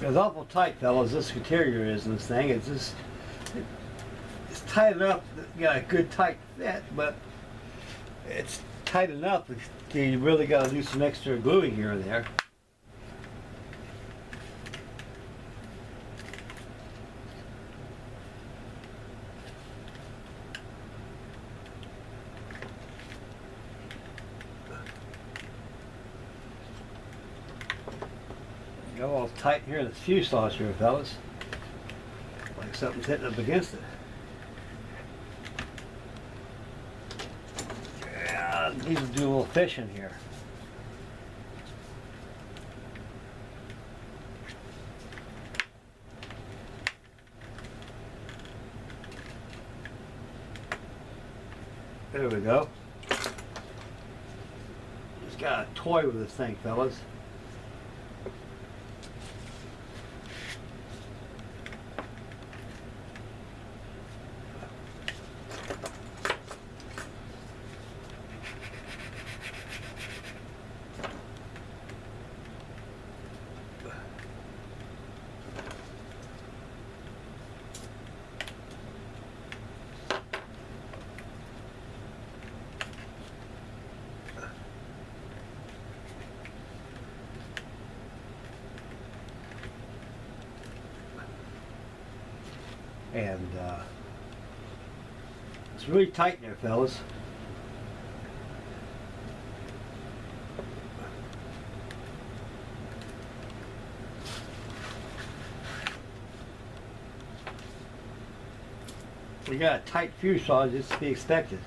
It's awful tight, fellas. This interior is in this thing. It's just it's tight enough. You got a good tight fit, but it's tight enough that you really got to do some extra gluing here and there. Go all tight here in the fuselage here, fellas. Like something's hitting up against it. Yeah, needs to do a little fishing here. There we go. Just got a toy with this thing, fellas. And it's really tight in there, fellas. We got a tight fuselage, it's to be expected.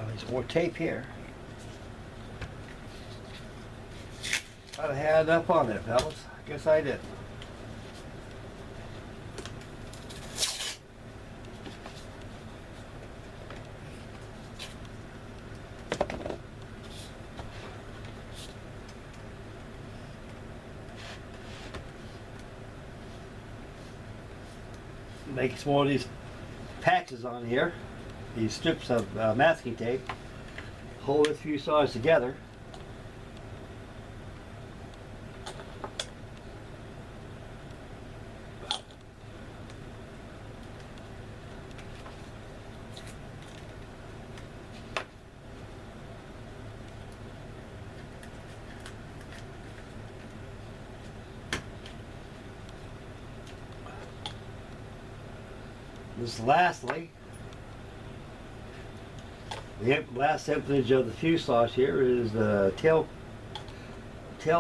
There's more tape here. I'd have had enough on there, fellas. I guess I did. Make some more of these patches on here. These strips of masking tape hold this fuselage together. This lastly, the last empennage of the fuselage here is the tail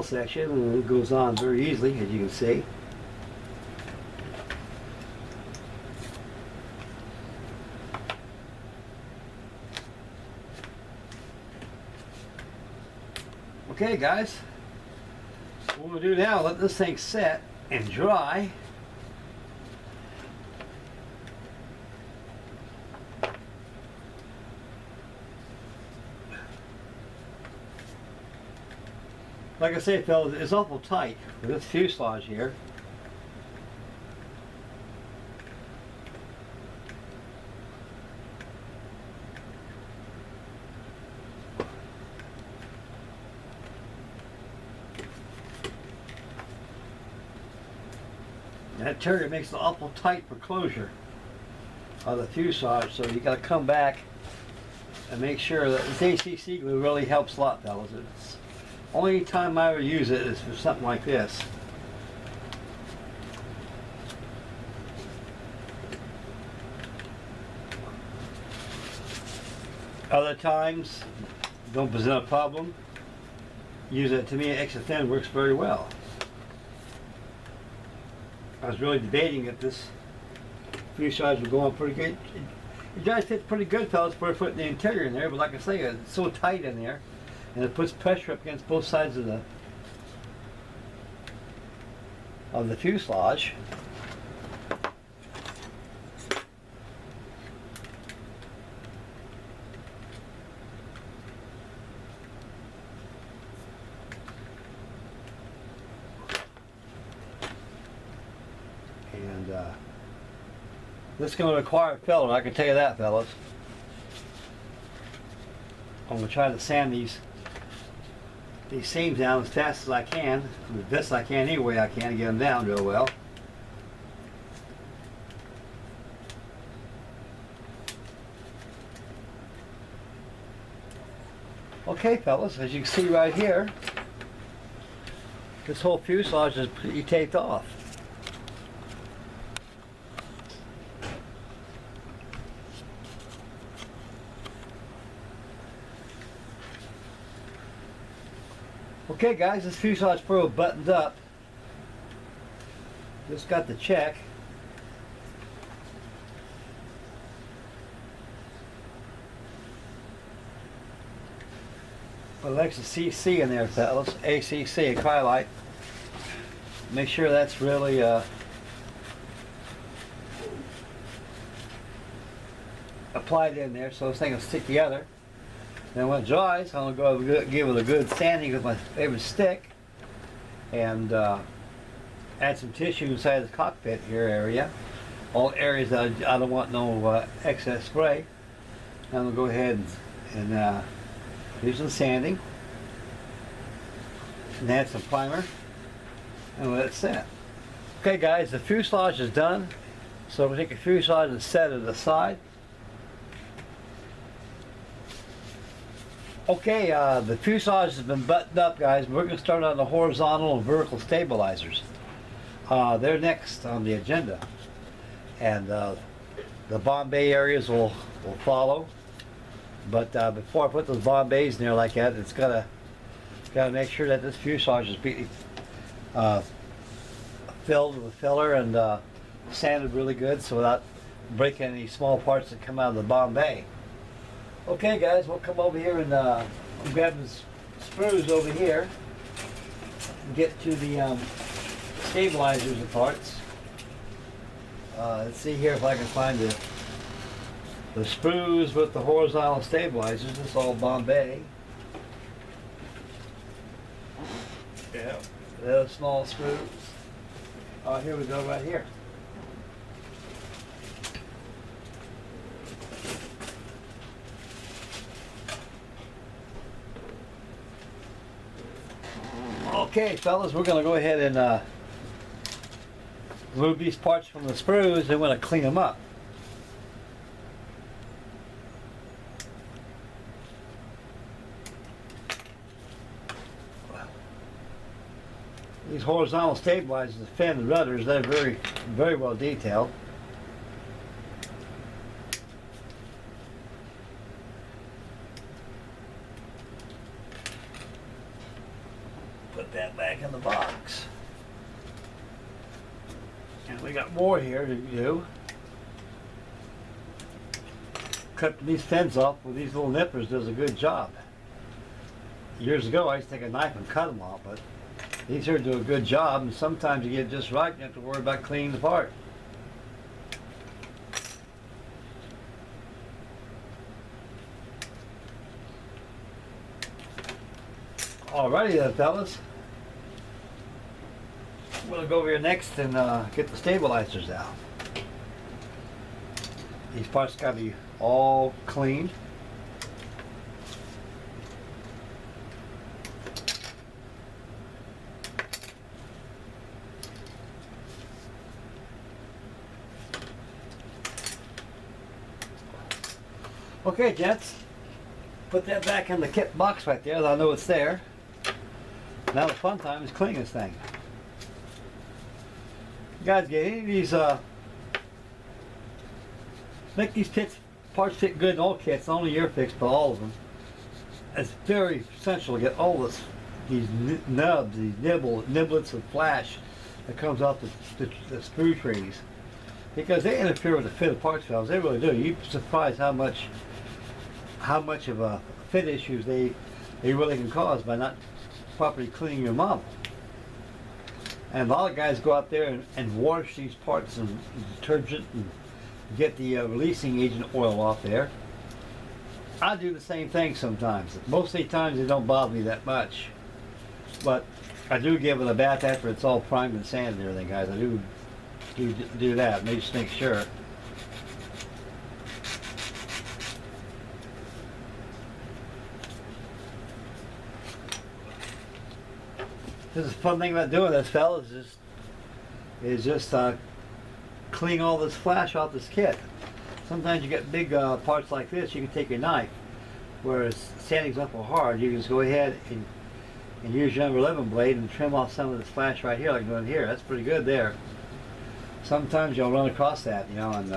section, and it goes on very easily, as you can see. Okay, guys, so what we'll do now, let this thing set and dry. Like I say, fellas, it's awful tight with this fuselage here. That turret makes an awful tight for closure of the fuselage, so you got to come back and make sure that this ACC glue really helps a lot, fellas. It's only time I ever use it is for something like this. Other times, don't present a problem. Use it, to me, extra thin works very well. I was really debating if this fuselage would go on pretty good. It does fit pretty good, fellas, for putting the interior in there, but like I say, it's so tight in there, and it puts pressure up against both sides of the fuselage. And this is going to require a filler, I can tell you that, fellas. I'm going to try to sand these seams down as fast as I can. With this I can any way I can to get them down real well. Okay, fellas, as you can see right here, this whole fuselage is pretty taped off. Okay guys, this fuselage pretty buttoned up. Just got the check. Put an extra CC in there, fellas. ACC, Cryolite. Make sure that's really applied in there so this thing will stick together. Then when it dries, I'm going to go give it a good sanding with my favorite stick and add some tissue inside the cockpit here area. All areas that I don't want no excess spray. I'm going to go ahead and do some sanding and add some primer and let it set. Okay guys, the fuselage is done. So we'll take the fuselage and set it aside. Okay, the fuselage has been buttoned up, guys. We're going to start on the horizontal and vertical stabilizers. They're next on the agenda. And the Bombay areas will follow. But before I put those Bombays in there like that, it's got to make sure that this fuselage is being filled with filler and sanded really good so without breaking any small parts that come out of the Bombay. Okay guys, we'll come over here and grab the screws over here and get to the stabilizers and parts. Let's see here if I can find the screws with the horizontal stabilizers. This is all Bombay. Yeah, those small screws. Oh, here we go right here. Okay, fellas, we're going to go ahead and remove these parts from the screws and we're going to clean them up. These horizontal stabilizers, the fin and rudders, they're very, very well detailed. Put that back in the box. And we got more here to do. Cutting these fins off with these little nippers does a good job. Years ago I used to take a knife and cut them off, but these here do a good job, and sometimes you get it just right and you have to worry about cleaning the part. Alrighty then, fellas. I'm going to go over here next and get the stabilizers out. These parts got to be all cleaned. Okay, gents, put that back in the kit box right there. I know it's there. Now the fun time is cleaning this thing. You guys get any of these, make these parts fit good in all kits, not only Airfix, but all of them. It's very essential to get all these nubs, these niblets of flash that comes off the screw trees. because they interfere with the fit of parts valves. They really do. You'd be surprised how much of a fit issues they really can cause by not properly cleaning your model. And a lot of guys go out there and wash these parts in detergent and get the releasing agent oil off there. I do the same thing sometimes. Most of the times it don't bother me that much, but I do give it a bath after it's all primed and sanded and everything, guys. I do that. Just make sure. This is a fun thing about doing this, fellas, is just clean all this flash off this kit. Sometimes you get big parts like this, you can take your knife, whereas sanding's awful hard, you can just go ahead and use your number 11 blade and trim off some of this flash right here, like I'm doing here. That's pretty good there. Sometimes you'll run across that, you know, and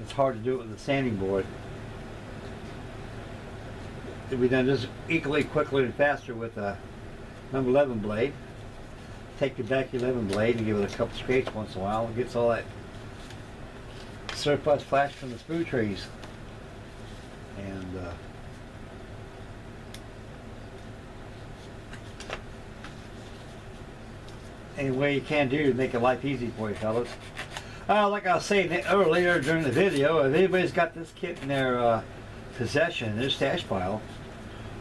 it's hard to do it with a sanding board. It'll be done just equally, quickly, and faster with a number 11 blade. Take your back 11 blade and give it a couple scrapes once in a while. It gets all that surplus flash from the sprue trees. And any way you can do to make your life easy for you, fellas. Like I was saying earlier during the video, if anybody's got this kit in their possession, their stash pile,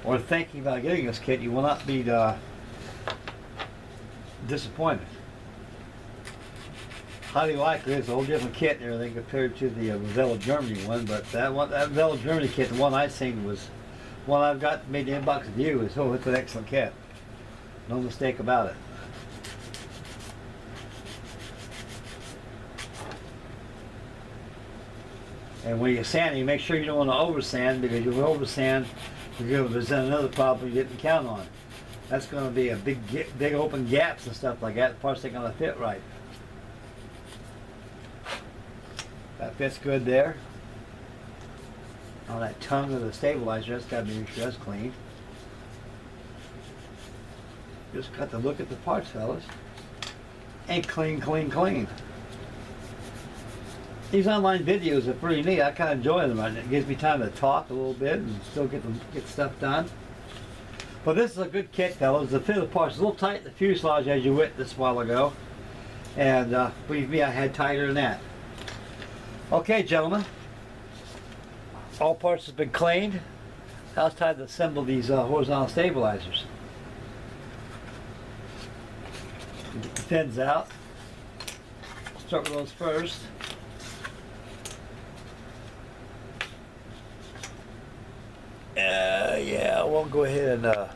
or thinking about getting this kit, you will not be disappointed. Highly likely it's a whole different kit and everything compared to the Vella Germany one, but that Vella Germany kit, the one I seen, was one I've got made the inbox of you. It's an excellent kit. No mistake about it. And when you sand, you make sure you don't want to over sand, because you over sand, you're going to present another problem you didn't count on. That's going to be a big open gaps and stuff like that. The parts ain't going to fit right. That fits good there. On that tongue of the stabilizer, that's got to be sure that's clean. Just got to look at the parts, fellas. And clean, clean, clean. These online videos are pretty neat. I kind of enjoy them. It gives me time to talk a little bit and still get stuff done. But this is a good kit, fellas. The fit of the parts is a little tight in the fuselage, as you witnessed a while ago. And believe me, I had tighter than that. Okay, gentlemen. All parts have been cleaned. Now it's time to assemble these horizontal stabilizers. Get the fins out. Start with those first. Yeah, we'll go ahead and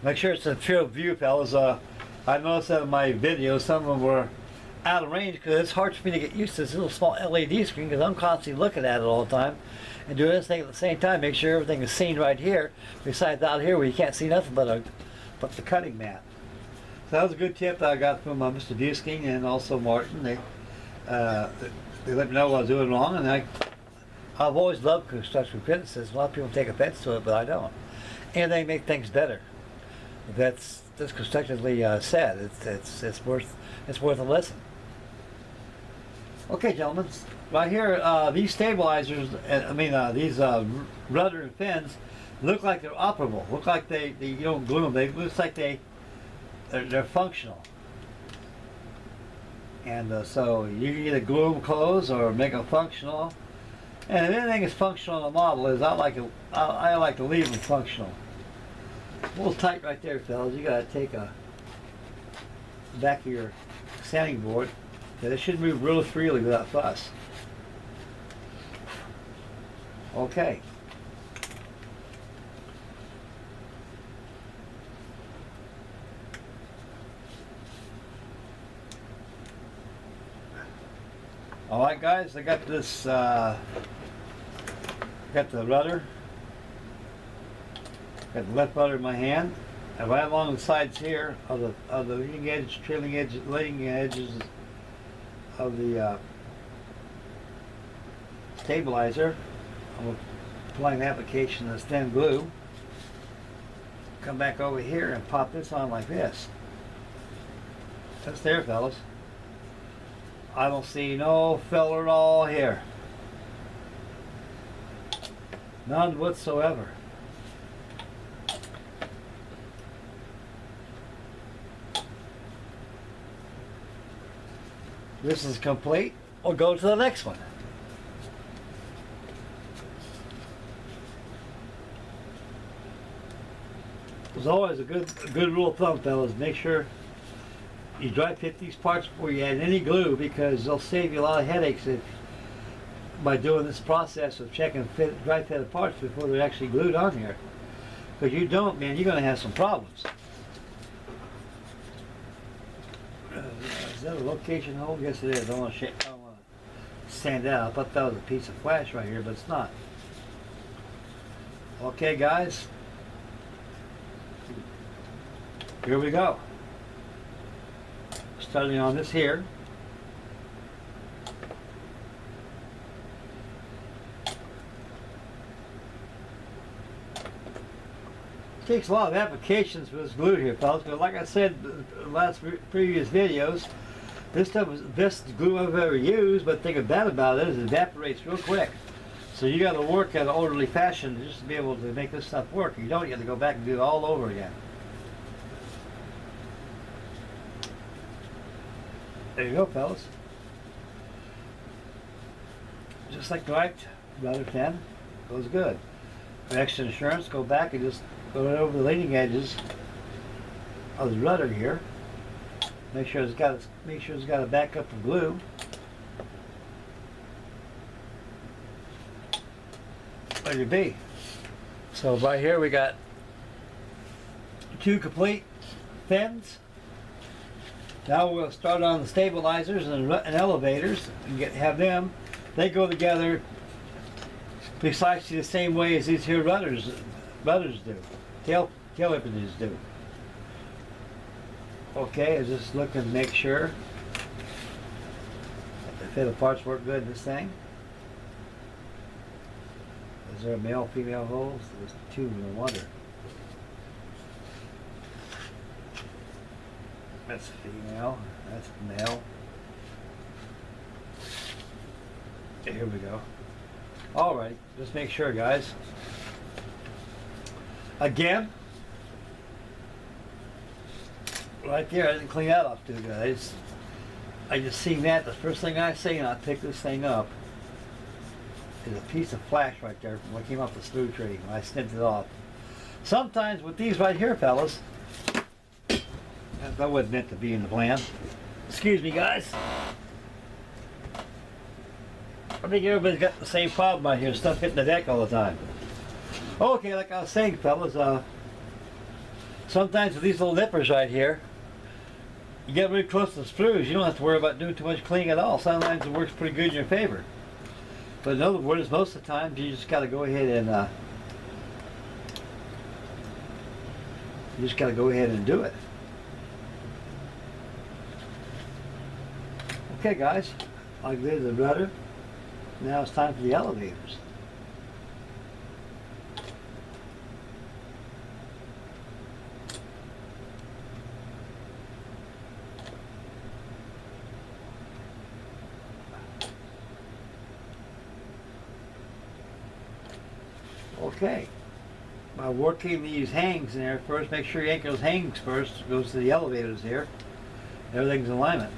make sure it's a field view, fellas. I noticed that in my videos, some of them were out of range because it's hard for me to get used to this little small LED screen, because I'm constantly looking at it all the time and doing this thing at the same time. Make sure everything is seen right here, besides out here where you can't see nothing but the cutting mat. So that was a good tip that I got from Mr. Busking and also Martin. They let me know what I was doing wrong, and I've always loved construction criticism. A lot of people take offense to it, but I don't. And they make things better. That's constructively said. It's worth a listen. Okay, gentlemen, right here, these stabilizers, these rudder and fins look like they're operable. Look like you don't glue them. They looks like they're functional. And so you can either glue them closed or make them functional. And if anything is functional on the model, I like to leave them functional. A little tight right there, fellas. You gotta take the back of your sanding board. Yeah, they should move really freely without fuss. Okay. All right, guys. I got this. Got the rudder. Got the left rudder in my hand, and right along the sides here of the leading edge, trailing edges of the stabilizer, I'm applying the application of thin glue. come back over here and pop this on like this. That's there, fellas. I don't see no filler at all here. None whatsoever. This is complete. We'll go to the next one. There's always a good rule of thumb, fellas. Make sure you dry fit these parts before you add any glue, because they'll save you a lot of headaches by doing this process of checking dry fitted parts before they're actually glued on here. Because you don't, man, you're going to have some problems. Is that a location hole? Yes, it is. I don't want to stand out. I thought that was a piece of flash right here, but it's not. Okay, guys. Here we go. Starting on this here. Takes a lot of applications for this glue here, fellas, but like I said in the last previous videos, this stuff is the best glue I've ever used, but the thing bad about it is it evaporates real quick. So you got to work at an orderly fashion just to be able to make this stuff work. You don't, you have to go back and do it all over again. There you go, fellas. Just like right, rather thin, goes good. For extra insurance, go back and just go right over the leading edges of the rudder here. Make sure it's got a backup of glue. There you be. So right here we got 2 complete fins. Now we'll start on the stabilizers and elevators and have them. They go together precisely the same way as these here rudders do. Tail impediments do. Okay, I just look and make sure the fitted parts work good in this thing. Is there a male, female holes? There's 2, no wonder. That's female, that's male. Okay, here we go. Alright, just make sure, guys. Again, right there, I didn't clean that off too good. I just seen that. The first thing I see, and I pick this thing up, is a piece of flash right there from what came off the screw tree when I snipped it off. Sometimes with these right here, fellas, that wasn't meant to be in the plan. Excuse me, guys. I think everybody's got the same problem out here, stuff hitting the deck all the time. Okay, like I was saying, fellas, sometimes with these little nippers right here, you get really close to the screws, you don't have to worry about doing too much cleaning at all. Sometimes it works pretty good in your favor. But in other words, most of the time, you just got to go ahead and do it. Okay, guys, I did the rudder. Now it's time for the elevators. Okay, by working these hangs in there first, make sure you anchor those hangs first. Goes to the elevators here. Everything's in alignment.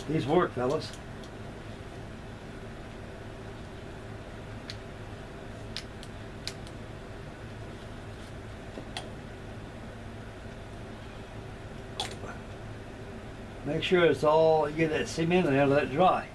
These work, fellas. Make sure it's all, you get that cement in there, let it dry.